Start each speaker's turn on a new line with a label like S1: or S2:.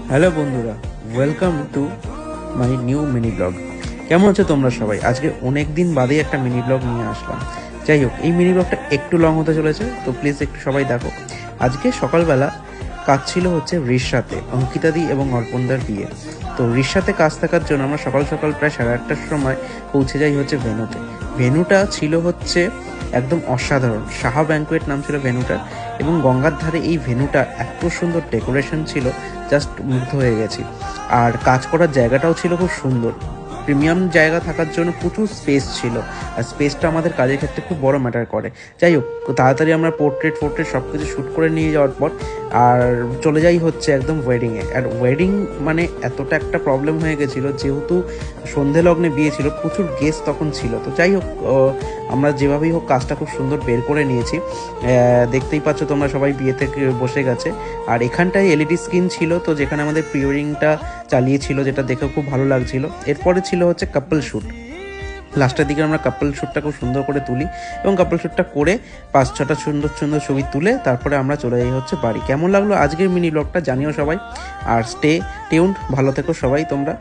S1: Hello বন্ধুরা, welcome to my new mini blog. কেমন আছো তোমরা সবাই? আজকে অনেক দিন বাদে একটা মিনি ব্লগ নিয়ে আসলাম। যাই হোক, এই মিনি ব্লগটা একটু লং হতে চলেছে, তো প্লিজ একটু সবাই দেখো। আজকে সকালবেলা কাজ ছিল হচ্ছে রিশাতে, অঙ্কিতাদি এবং অর্পণদার বিয়ে। তো রিশাতে কাজ থাকার জন্য আমরা সকাল সকাল প্রায় 8:30টার সময় পৌঁছে যাই হচ্ছে ভেন্যুতে। ভেন্যুটা ছিল হচ্ছে একদম অসাধারণ, সাহা ব্যাঙ্কুয়েট নাম ছিল ভেন্যুটার, এবং গঙ্গার ধারে এই ভেন্যুটা এত সুন্দর ডেকোরেশন ছিল, জাস্ট মুগ্ধ হয়ে গেছি। আর কাজ করার জায়গাটাও ছিল খুব সুন্দর, প্রিমিয়াম জায়গা থাকার জন্য প্রচুর স্পেস ছিল, আর স্পেসটা আমাদের কাজের ক্ষেত্রে খুব বড় ম্যাটার করে। যাই হোক, তাড়াতাড়ি আমরা পোর্ট্রেট সব কিছু শ্যুট করে নিয়ে যাওয়ার পর আর চলে যাই হচ্ছে একদম ওয়েডিংয়ে। আর ওয়েডিং মানে এতটা একটা প্রবলেম হয়ে গেছিলো, যেহেতু সন্ধে লগ্নে বিয়ে ছিল, প্রচুর গেস্ট তখন ছিল। তো যাই হোক, আমরা যেভাবেই হোক কাজটা খুব সুন্দর বের করে নিয়েছি। দেখতেই পাচ্ছ তোমরা, সবাই বিয়েতে বসে গেছে। আর এখানটায় এলইডি স্ক্রিন ছিল, তো যেখানে আমাদের প্রি ওয়েডিংটা চালিয়েছিল, যেটা দেখে খুব ভালো লাগছিল। এরপরে ছিল হচ্ছে কাপল শ্যুট। লাস্টের দিকে আমরা কাপল শ্যুটটা খুব সুন্দর করে তুলি, এবং কাপল শ্যুটটা করে 5-6টা সুন্দর সুন্দর ছবি তুলে তারপরে আমরা চলে যাই হচ্ছে বাড়ি। কেমন লাগলো আজকের মিনি ব্লগটা জানিও সবাই, আর স্টে টিউনড, ভালো থেকো সবাই তোমরা।